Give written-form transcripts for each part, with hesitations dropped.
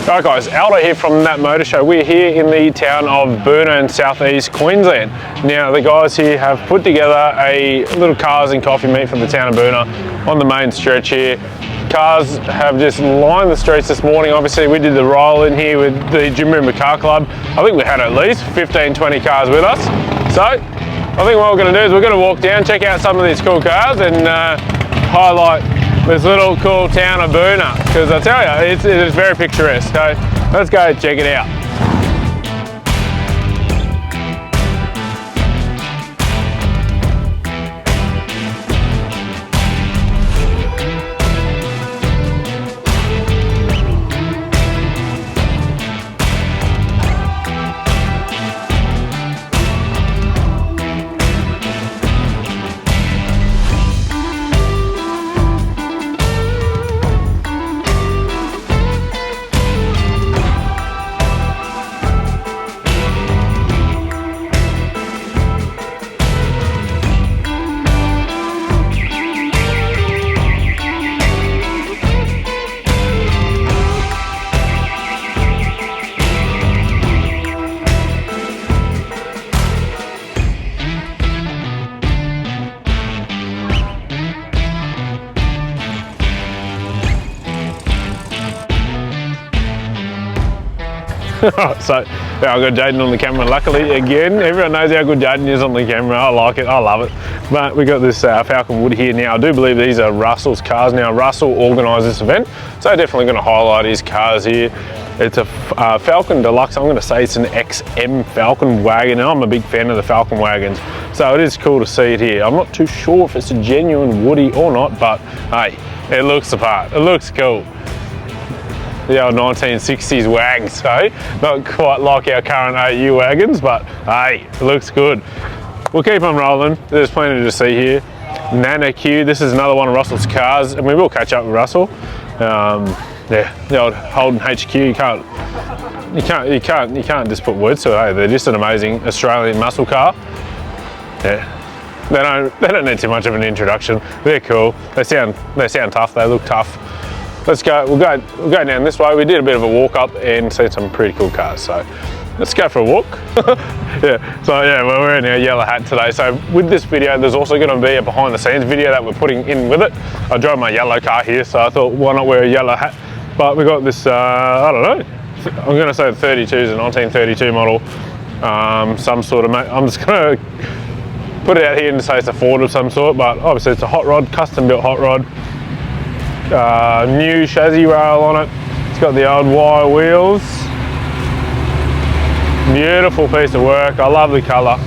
Alright guys, Aldo here from That Motor Show. We're here in the town of Boonah in southeast Queensland. Now the guys here have put together a little cars and coffee meet for the town of Boonah on the main stretch here. Cars have just lined the streets this morning. Obviously we did the roll in here with the Jimboomba car club. I think we had at least 15-20 cars with us. So I think what we're going to do is we're going to walk down, check out some of these cool cars and highlight this little cool town of Boonah, because I tell you, it is very picturesque. So let's go check it out. So yeah, I've got Jaden on the camera. Luckily, again, everyone knows how good Jaden is on the camera. I like it, I love it. But we got this Falcon Wood here now. I do believe these are Russell's cars now. Russell organised this event, so definitely going to highlight his cars here. It's a Falcon Deluxe. I'm going to say it's an XM Falcon wagon, and I'm a big fan of the Falcon wagons, so it is cool to see it here. I'm not too sure if it's a genuine Woody or not, but hey, it looks the part. It looks cool. The old 1960s wags, so not quite like our current AU wagons, but hey, it looks good. We'll keep on rolling. There's plenty to see here. Nana Q, this is another one of Russell's cars, and we will catch up with Russell. Yeah, the old Holden HQ. You can't just put words to it. Hey, they're just an amazing Australian muscle car. Yeah, they don't need too much of an introduction. They're cool. They sound tough. They look tough. Let's go. We'll go down this way. We did a bit of a walk up and see some pretty cool cars. So let's go for a walk. Yeah. So yeah, we're wearing our yellow hat today. So with this video, there's also going to be a behind the scenes video that we're putting in with it. I drove my yellow car here, so I thought why not wear a yellow hat? But we got this. I don't know. I'm going to say the 32 is a 1932 model. Some sort of. I'm just going to put it out here and say it's a Ford of some sort, but obviously it's a hot rod, custom built hot rod. New chassis rail on it. It's got the old wire wheels. Beautiful piece of work. I love the colour.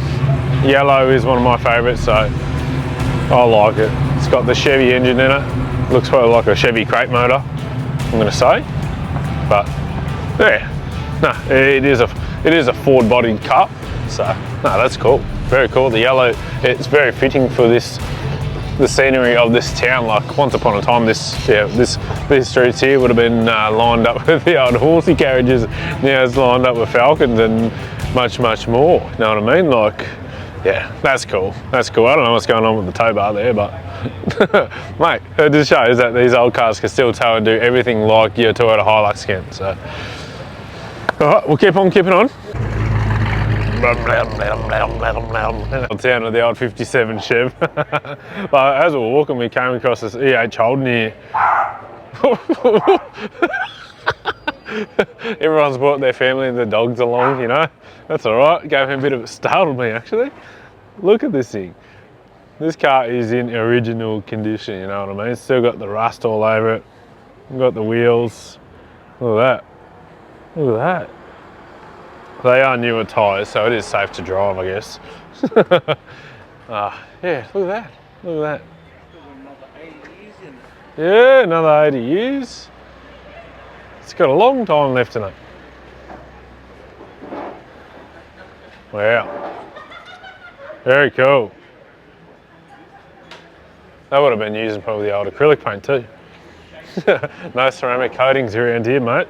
Yellow is one of my favourites, so I like it. It's got the Chevy engine in it. Looks probably like a Chevy crate motor, I'm going to say. But yeah, no, it is a Ford bodied car. So no, that's cool. Very cool. The yellow, it's very fitting for the scenery of this town. Like once upon a time, these streets here would have been lined up with the old horsey carriages. Now it's lined up with Falcons and much more. You know what I mean? Like, yeah, that's cool. That's cool. I don't know what's going on with the tow bar there, but mate, it just shows that these old cars can still tow and do everything like your Toyota Hilux can. So, all right, we'll keep on keeping on. Down to the old 57 Chev. But as we were walking, we came across this EH Holden here. Everyone's brought their family and their dogs along, you know. That's all right. Gave him a bit of startled me actually. Look at this thing. This car is in original condition, you know what I mean. It's still got the rust all over it. Got the wheels. Look at that. Look at that. They are newer tyres, so it is safe to drive, I guess. Yeah, look at that. Look at that. Another 80 years in it. Yeah, another 80 years. It's got a long time left in it. Wow. Very cool. They would have been using probably the old acrylic paint too. No ceramic coatings around here, mate.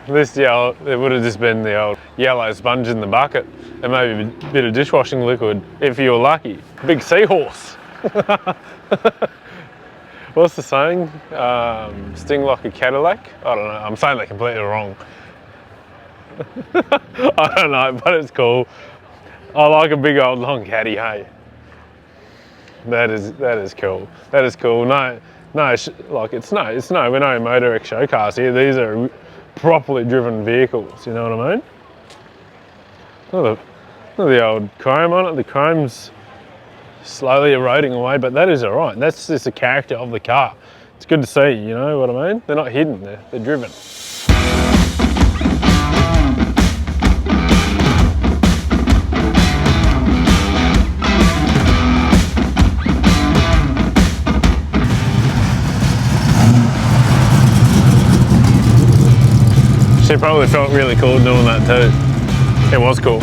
This yellow, it would have just been the old yellow sponge in the bucket and maybe a bit of dishwashing liquid if you were lucky. Big seahorse. What's the saying? Sting like a Cadillac? I don't know. I'm saying that completely wrong. I don't know, but it's cool. I like a big old long caddy, hey. That is cool. That is cool. No, like it's no. We're no Motor X show cars here. These are properly driven vehicles. You know what I mean? Look at the old chrome on it. The chrome's slowly eroding away, but that is all right. That's just the character of the car. It's good to see. You know what I mean? They're not hidden. They're driven. She probably felt really cool doing that too. It was cool.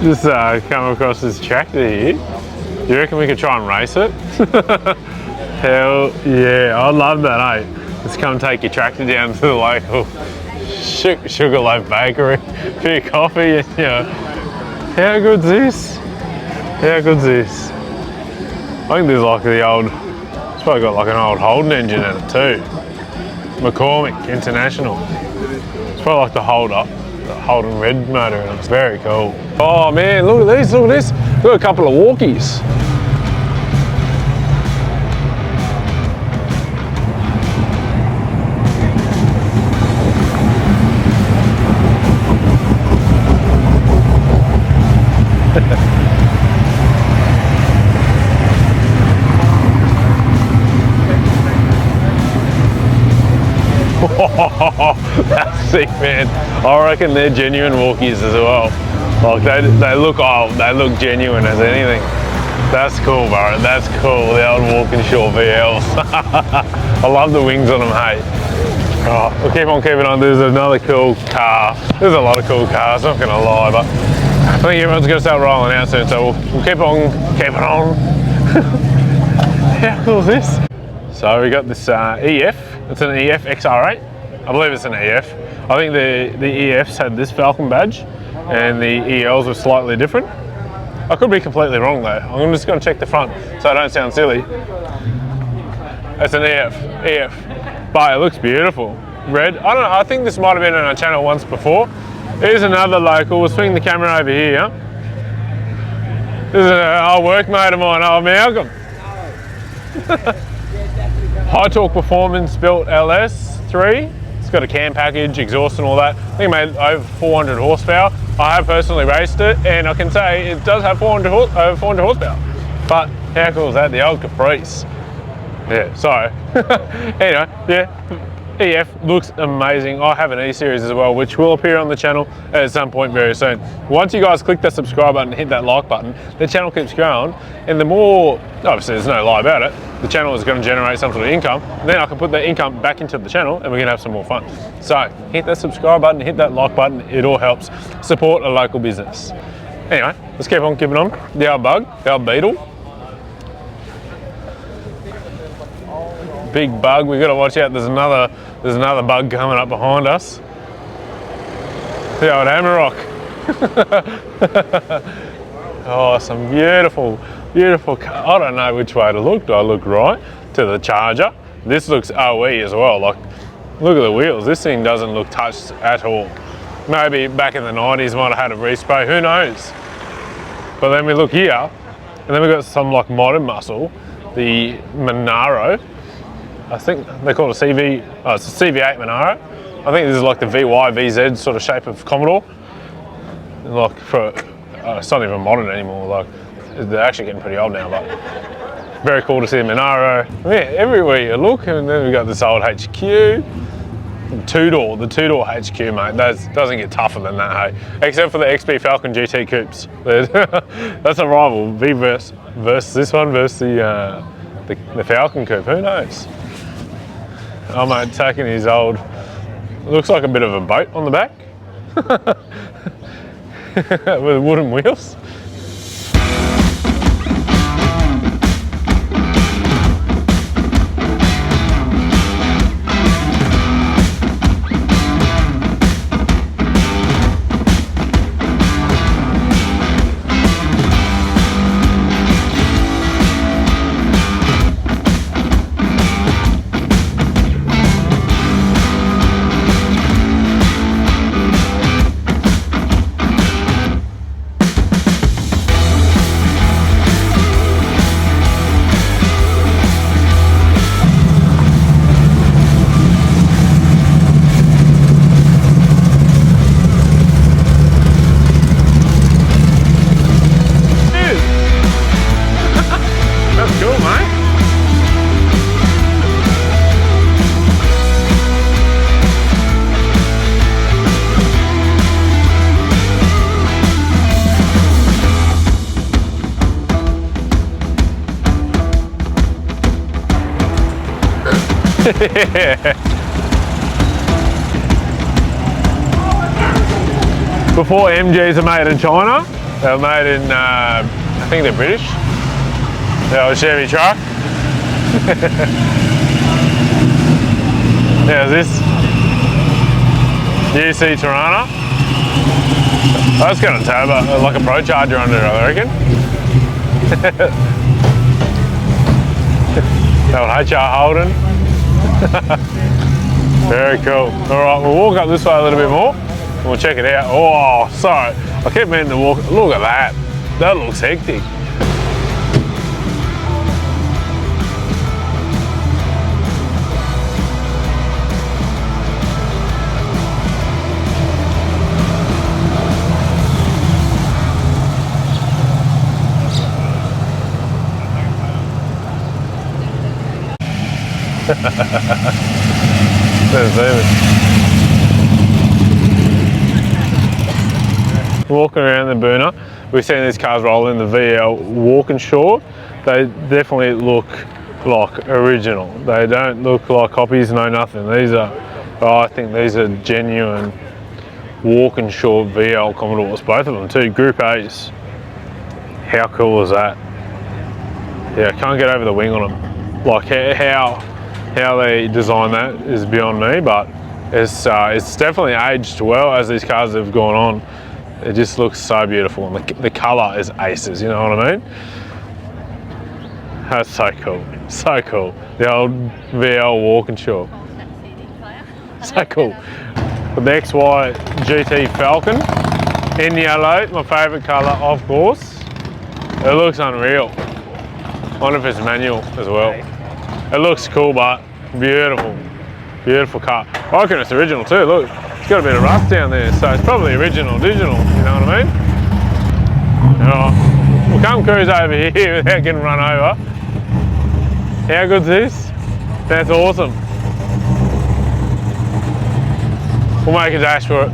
Just come across this tractor here. Do you reckon we could try and race it? Hell yeah, I love that, eh? Let's come take your tractor down to the local Sugar Loaf Bakery for your coffee. And, you know, how good's this? How good's this? I think there's like the old, it's probably got like an old Holden engine in it too. McCormick International. It's probably like the Holden red motor, and it's very cool. Oh man, look at these, look at this. We've got a couple of walkies. That's sick, man. I reckon they're genuine walkies as well. Like they look old, they look genuine as anything. That's cool, bro. That's cool. The old Walkinshaw VLs. I love the wings on them, hey. Oh, we'll keep on keeping on. There's another cool car. There's a lot of cool cars, not gonna lie, but I think everyone's gonna start rolling out soon, so we'll keep on keeping on. How cool is this? So we got this EF. It's an EF XR8. I believe it's an EF. I think the EFs had this Falcon badge and the ELs were slightly different. I could be completely wrong though. I'm just going to check the front so I don't sound silly. It's an EF, but it looks beautiful. Red. I don't know, I think this might have been on our channel once before. Here's another local. We'll swing the camera over here. This is an old workmate of mine, old Malcolm. High Torque Performance built LS3. It's got a cam package, exhaust and all that. I think it made over 400 horsepower. I have personally raced it and I can say it does have over 400 horsepower. But how cool is that? The old Caprice. Yeah, so anyway, yeah. EF looks amazing. I have an E-Series as well, which will appear on the channel at some point very soon. Once you guys click that subscribe button and hit that like button, the channel keeps growing, and the more, obviously there's no lie about it, the channel is going to generate some sort of income, then I can put that income back into the channel and we're going to have some more fun. So hit that subscribe button, hit that like button, it all helps support a local business. Anyway, let's keep on keeping on. The old bug, the old beetle. Big bug, we've got to watch out. There's another bug coming up behind us. The old Amarok. Oh, some beautiful car. I don't know which way to look. Do I look right to the Charger? This looks OE as well. Like, look at the wheels. This thing doesn't look touched at all. Maybe back in the 90s might have had a respray, who knows? But then we look here, and then we've got some like modern muscle, the Monaro. I think they call it a CV, it's a CV8 Monaro. I think this is like the VY, VZ sort of shape of Commodore. Like for, it's not even modern anymore, like they're actually getting pretty old now, but very cool to see the Monaro. Yeah, everywhere you look, and then we've got this old HQ. The two-door HQ, mate, that doesn't get tougher than that, hey? Except for the XB Falcon GT Coupes. That's a rival, V versus this one versus the Falcon Coupe, who knows? Oh mate, taking his old, looks like a bit of a boat on the back. With wooden wheels. Before MGs are made in China, they were made in, I think they're British. The old Chevy truck. Yeah, this UC Tirana. That's got a turbo, like a Pro Charger under it, I reckon. The old HR Holden. Very cool. All right, we'll walk up this way a little bit more and we'll check it out. Oh, sorry, I keep meaning to walk. Look at that. That looks hectic. Walking around the Boonah, we've seen these cars roll in the VL Walkinshaw. They definitely look like original. They don't look like copies, no nothing. These are, I think these are genuine Walkinshaw VL Commodores, both of them too, Group A's. How cool is that? Yeah, I can't get over the wing on them. Like how they design that is beyond me, but it's definitely aged well as these cars have gone on. It just looks so beautiful, and the colour is aces, you know what I mean? That's so cool, so cool. The old VL Walkinshaw. So cool. The XY GT Falcon in yellow, my favourite colour, of course. It looks unreal. I wonder if it's manual as well. It looks cool, but beautiful, beautiful car. I reckon it's original too, look. It's got a bit of rust down there, so it's probably original, digital, you know what I mean? Alright, we'll come cruise over here without getting run over. How good's this? That's awesome. We'll make a dash for it.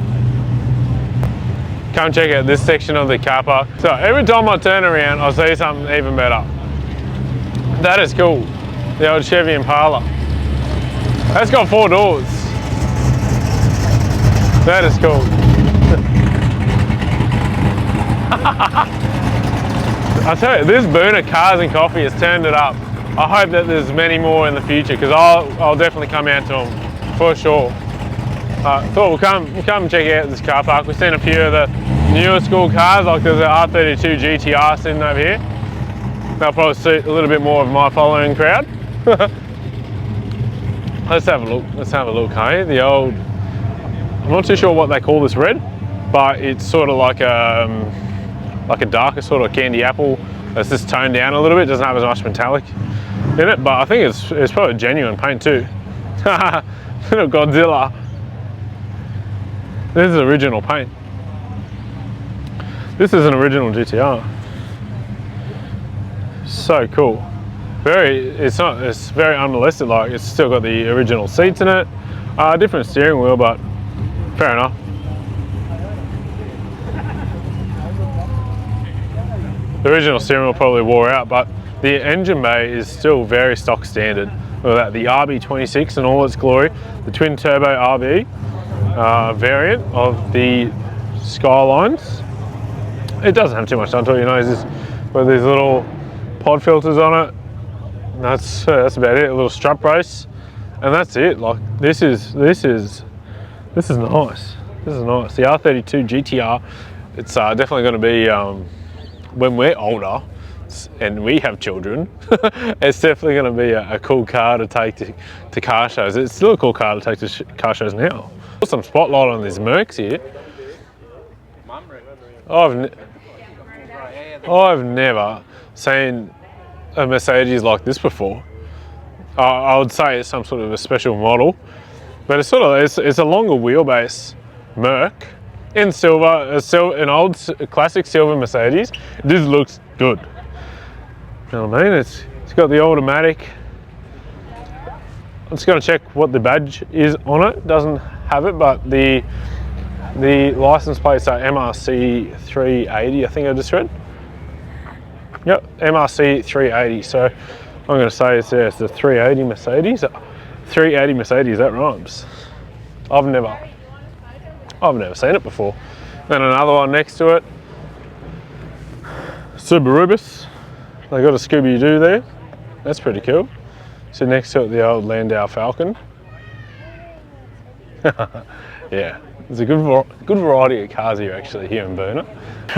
Come check out this section of the car park. So every time I turn around, I see something even better. That is cool. The old Chevy Impala. That's got 4 doors. That is cool. I tell you, this Boonah Cars and Coffee has turned it up. I hope that there's many more in the future, because I'll definitely come out to them for sure. Thought we'll come and check out this car park. We've seen a few of the newer school cars, like there's an R32 GTR sitting over here. They'll probably suit a little bit more of my following crowd. Let's have a look. Let's have a look, hey? The old, I'm not too sure what they call this red, but it's sort of like a darker sort of candy apple that's just toned down a little bit. Doesn't have as much metallic in it, but I think it's probably genuine paint too. Little Godzilla. This is original paint. This is an original GTR. So cool. It's very unmolested, like it's still got the original seats in it. Different steering wheel, but fair enough. The original steering wheel probably wore out, but the engine bay is still very stock standard. Look at that, the RB26 in all its glory, the twin turbo RB variant of the Skylines. It doesn't have too much done to it, you know. It's just with these little pod filters on it. That's about it. A little strap brace, and that's it. Like this is nice. This is nice. The R32 GTR. It's definitely going to be when we're older and we have children. It's definitely going to be a cool car to take to car shows. It's still a cool car to take to car shows now. Put some spotlight on these Mercs here. I've never seen a Mercedes like this before. I would say it's some sort of a special model, but it's it's a longer wheelbase Merc in silver, an old classic silver Mercedes. This looks good. You know what I mean? It's got the automatic. I'm just going to check what the badge is on it. Doesn't have it, but the license plates are MRC 380. I think I just read. Yep, MRC 380. So I'm going to say it's the 380 Mercedes. 380 Mercedes, that rhymes. I've never seen it before. Then another one next to it. Subarubus. They got a Scooby-Doo there. That's pretty cool. So next to it, the old Landau Falcon. Yeah, there's a good variety of cars here actually here in Boonah.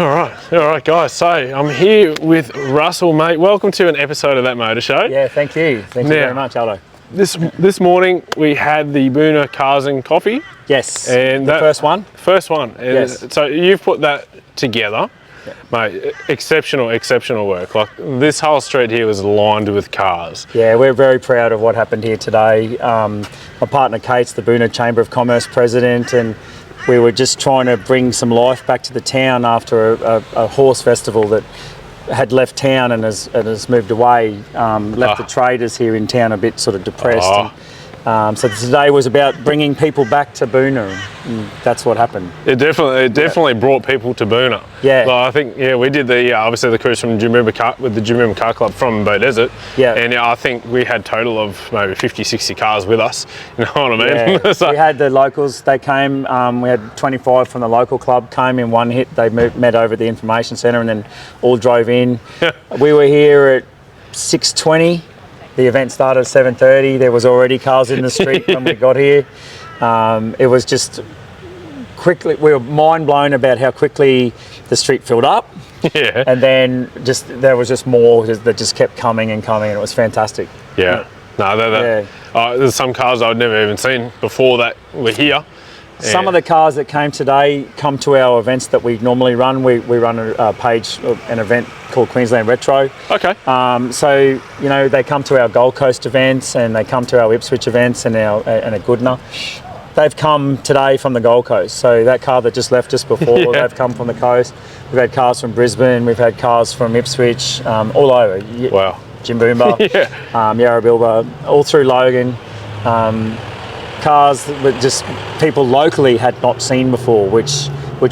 All right, guys. So I'm here with Russell, mate. Welcome to an episode of That Motor Show. Yeah, thank you. Thank you very much, Aldo. This morning we had the Boonah Cars and Coffee. Yes, and the first one. First one. And yes. So you've put that together. Yeah. Mate, exceptional work. Like this whole street here was lined with cars. Yeah, we're very proud of what happened here today. My partner Kate's the Boonah Chamber of Commerce president, and we were just trying to bring some life back to the town after a horse festival that had left town and has moved away. Left the traders here in town a bit sort of depressed. So today was about bringing people back to Boonah, and that's what happened. It definitely brought people to Boonah. Yeah. Like I think we did obviously the cruise from Jimboomba with the Jimboomba Car Club from Bow Desert. Yeah. And I think we had total of maybe 50, 60 cars with us. You know what I mean? Yeah. So, we had the locals. They came. We had 25 from the local club came in one hit. They met over at the information centre and then all drove in. We were here at 6:20. The event started at 7:30. There was already cars in the street when we got here. It was just quickly, we were mind blown about how quickly the street filled up. Yeah. And then there was just more that just kept coming and coming, and it was fantastic. Yeah. No, there's some cars I'd never even seen before that were here. Some of the cars that came today come to our events that we normally run. We run an event called Queensland Retro. Okay. So, you know, they come to our Gold Coast events and they come to our Ipswich events and at Goodna. They've come today from the Gold Coast. So that car that just left us before, they've come from the coast. We've had cars from Brisbane, we've had cars from Ipswich, all over. Wow. Jimboomba, Yarrabilba, all through Logan. Cars that just people locally had not seen before, which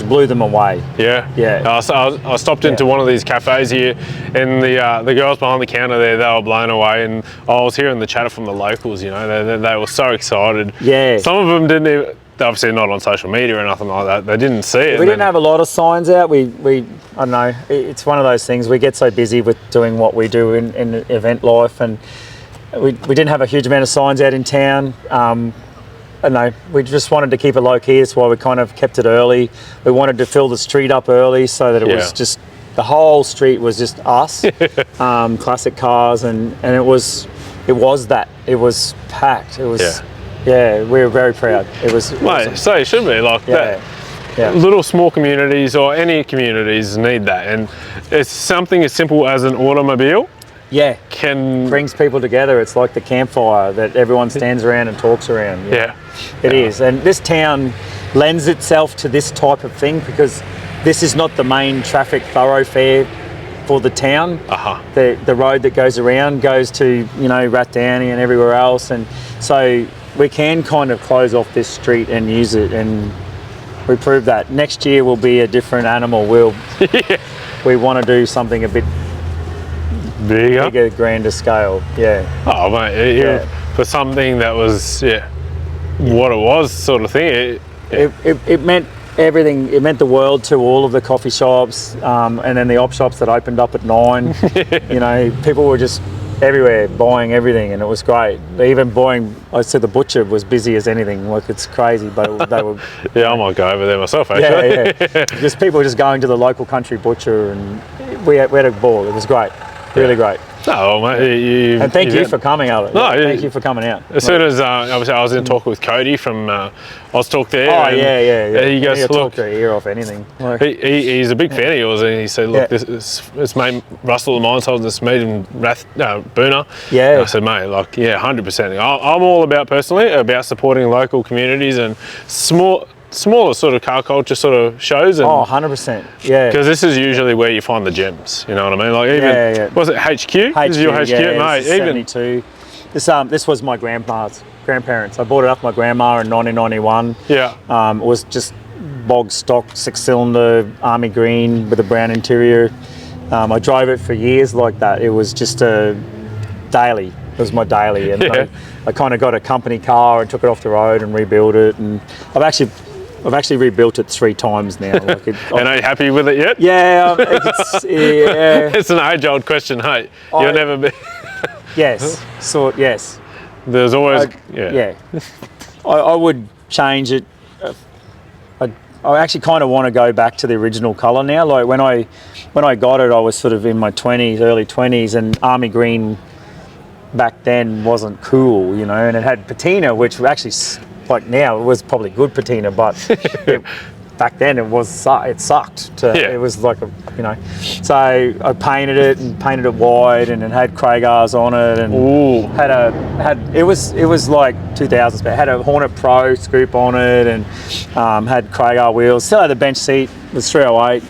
blew them away. Yeah. So I stopped into one of these cafes here, and the girls behind the counter there, they were blown away, and I was hearing the chatter from the locals. You know, they were so excited. Yeah. Some of them didn't even. Obviously not on social media or nothing like that. They didn't see it. We didn't have a lot of signs out. We I don't know. It's one of those things. We get so busy with doing what we do in event life, and we didn't have a huge amount of signs out in town. I don't know, we just wanted to keep it low key. That's why we kind of kept it early. We wanted to fill the street up early so that it was just, the whole street was just us, classic cars, and it was that. It was packed. It was, we were very proud. It was Mate, awesome. so it should be like that. Yeah. Little small communities or any communities need that, and it's something as simple as an automobile. Yeah, can brings people together. It's like the campfire that everyone stands around and talks around. Yeah, it is. And this town lends itself to this type of thing because this is not the main traffic thoroughfare for the town. The road that goes around goes to, you know, Rathdowney and everywhere else, and so we can kind of close off this street and use it, and we proved that. Next year will be a different animal. We want to do something a bit bigger, grander scale. Yeah. Oh mate, for something that was what it was sort of thing. It meant everything. It meant the world to all of the coffee shops, and then the op shops that opened up at 9. You know, people were just everywhere buying everything, and it was great. Even buying, I said the butcher was busy as anything. Like, it's crazy, but they were. I might go over there myself actually. Yeah. Just people were just going to the local country butcher, and we had a ball. It was great, really great. No, mate, and thank you for coming, Aldo. No, thank you for coming out. As soon as obviously I was in talk with Cody from Oztalk there. Oh yeah. He goes, He'll look, talk your ear off anything. Like, he's a big fan of yours, and he said, look, this mate Russell of mine's holding this meet in Boonah. Yeah. And I said, mate, like, 100%. I'm all about personally about supporting local communities and smaller sort of car culture sort of shows. And 100%. Yeah. Because this is usually where you find the gems. You know what I mean? Like, even was it HQ? This is your HQ, mate. Even 72. This was my grandparents. I bought it off my grandma in 1991. Yeah. It was just bog stock 6-cylinder army green with a brown interior. I drove it for years like that. It was just a daily. It was my daily, and I kind of got a company car and took it off the road and rebuilt it. And I've actually rebuilt it 3 times now. Like and are you happy with it yet? Yeah, it's an age-old question, hey. You'll never be. Yes. Yes. There's always. I would change it. I actually kind of want to go back to the original colour now. Like when I got it, I was sort of in my 20s, early 20s, and army green back then wasn't cool, you know, and it had patina, which actually, like now, it was probably good patina, but back then it sucked. It was like so I painted it white, and it had Cragars on it, and it was like 2000s, but it had a Hornet Pro scoop on it, and had Cragar wheels. Still had the bench seat. It was 308.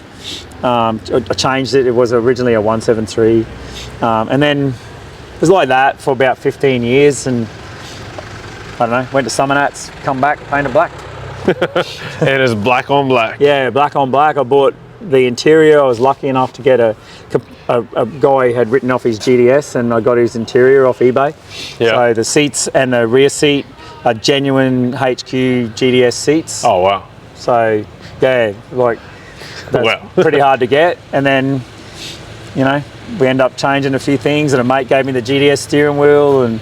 I changed it. It was originally a 173, and then it was like that for about 15 years, and I don't know, went to Summer Nats, come back, painted black. And it's black on black. Yeah, black on black. I bought the interior. I was lucky enough to get a guy had written off his GDS, and I got his interior off eBay. Yeah. So the seats and the rear seat are genuine HQ GDS seats. Oh, wow. So, yeah, like, that's pretty hard to get. And then, you know, we end up changing a few things, and a mate gave me the GDS steering wheel, and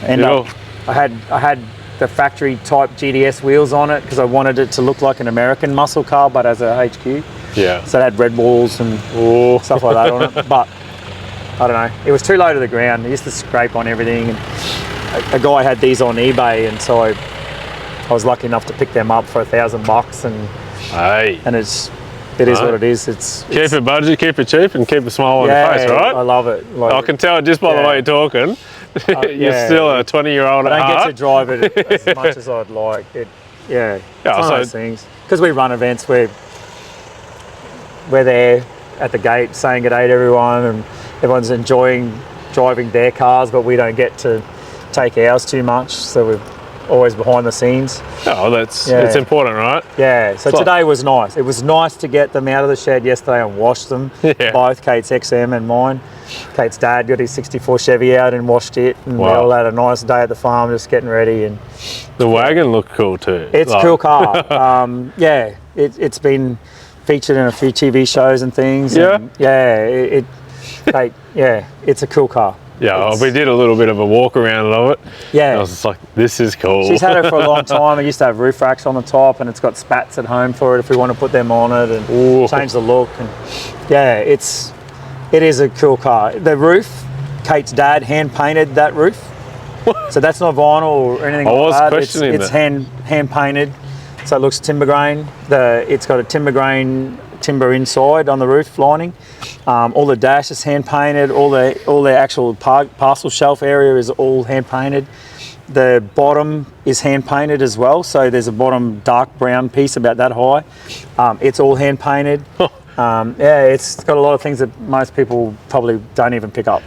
I had the factory type GDS wheels on it because I wanted it to look like an American muscle car, but as a HQ. Yeah. So it had red walls and stuff like that on it. But I don't know, it was too low to the ground. It used to scrape on everything. And a guy had these on eBay, and so I was lucky enough to pick them up for $1,000, and it is what it is. Keep it budget, keep it cheap, and keep a smile on your face, right? I love it. Like, I can tell just by the way you're talking. You're still a 20-year-old at heart. I don't get to drive it as much as I'd like. It's one of those things. Because we run events, we're there at the gate saying good day to everyone, and everyone's enjoying driving their cars, but we don't get to take ours too much, so we're always behind the scenes. Oh, it's important, right? Yeah, so today was nice. It was nice to get them out of the shed yesterday and wash them, both Kate's XM and mine. Kate's dad got his 64 Chevy out and washed it, and we all had a nice day at the farm just getting ready. And the wagon looked cool too. It's a cool car. It's been featured in a few TV shows and things. And it's a cool car. Yeah, we did a little bit of a walk around of it. Yeah. I was just like, this is cool. She's had it for a long time. I used to have roof racks on the top, and it's got spats at home for it if we want to put them on it and change the look. And it is a cool car. The roof, Kate's dad hand painted that roof. So that's not vinyl or anything like that. Questioning it's hand painted. So it looks timber grain. It's got a timber inside on the roof lining. All the dash is hand painted. All the actual parcel shelf area is all hand painted. The bottom is hand painted as well. So there's a bottom dark brown piece about that high. It's all hand painted. It's got a lot of things that most people probably don't even pick up.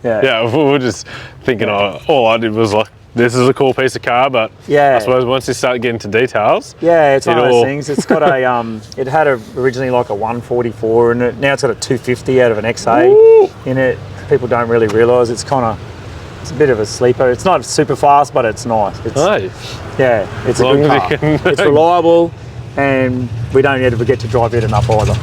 We're just thinking. All I did was like, this is a cool piece of car, but I suppose once you start getting to details, it's one of those things. It's got it had originally like a 144 in it. Now it's got a 250 out of an XA in it. People don't really realise it's kind of It's a bit of a sleeper. It's not super fast, but it's nice. It's, Hey, yeah, it's a long good as car. you can- It's reliable, and we don't ever get to drive it enough either.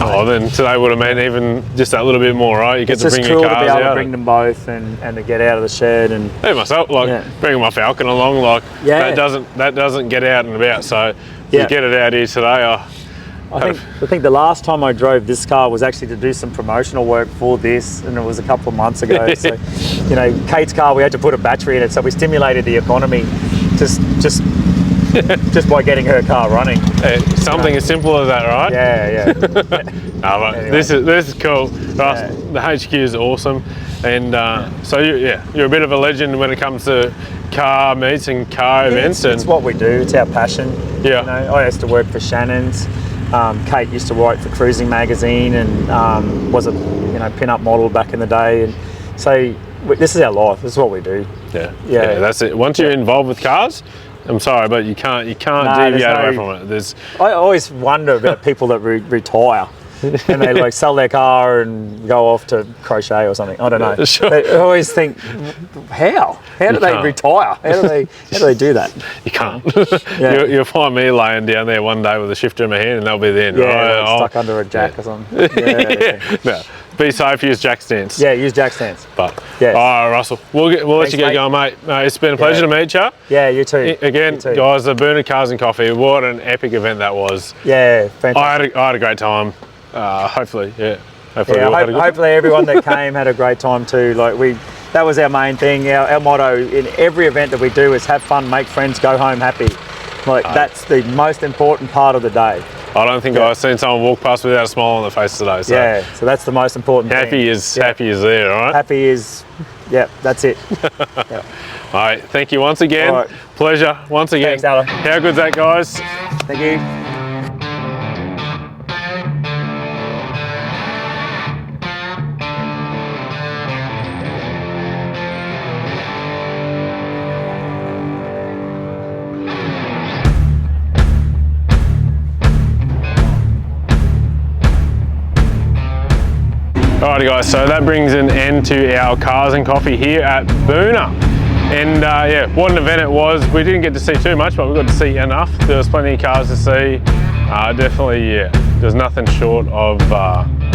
oh, then today would have meant even just that little bit more, right? You get It's to just bring cool your to be cars able to out. bring them both and to get out of the shed and Hey, myself, like Yeah. bringing my Falcon along, like Yeah. that doesn't get out and about. So Yeah. to get it out here today, I think the last time I drove this car was actually to do some promotional work for this, and it was a couple of months ago. So, you know, Kate's car, we had to put a battery in it, so we stimulated the economy just by getting her car running. something as simple as that, right? Yeah. No, but Anyway. this is cool. Russ, Yeah. the HQ is awesome, and so you're a bit of a legend when it comes to car meets and car events. It's what we do. It's our passion. Yeah. You know, I used to work for Shannon's. Kate used to write for Cruising magazine and was a pin-up model back in the day. And so this is our life. This is what we do. Yeah, that's it. Once you're involved with cars, I'm sorry, but you can't deviate away from it. There's I always wonder about people that retire and they like sell their car and go off to crochet or something. I don't know. Sure. I always think, how do they can't. retire? How do they do that? you can't. Yeah. You'll find me laying down there one day with a shifter in my hand, and that'll be the end. Yeah, right? like I'll- stuck under a jack or something. Yeah. No, be safe. Use jack stands. Yeah, use jack stands. But Yes. all right, Russell, we'll let Thanks, you get mate. going, mate. It's been a pleasure to meet you. Yeah, you too. Again, You too. guys, the Boonah Cars and Coffee. What an epic event that was. Yeah, fantastic. I had a great time. Hopefully, yeah. Hopefully, Yeah, we all had a good hopefully everyone that came had a great time too. That was our main thing. Our motto in every event that we do is have fun, make friends, go home happy. That's the most important part of the day. I don't think I've seen someone walk past without a smile on their face today. So Yeah, so that's the most important thing. happy is Yeah. there, all right? Happy is, yeah, that's it. Yeah. All right, thank you once again. All right. Pleasure once again. Thanks, Aldo. How good's that, guys? Thank you. Alrighty guys, so that brings an end to our Cars and Coffee here at Boonah. And yeah, what an event it was. We didn't get to see too much, but we got to see enough. There was plenty of cars to see. Definitely, yeah, there's nothing short of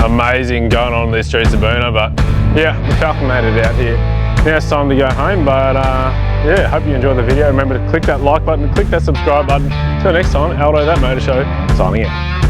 amazing going on in these streets of Boonah. But yeah, the Falcon made it out here. Now it's time to go home, but yeah, hope you enjoyed the video. Remember to click that like button, click that subscribe button. Till next time, Aldo, That Motor Show, signing out.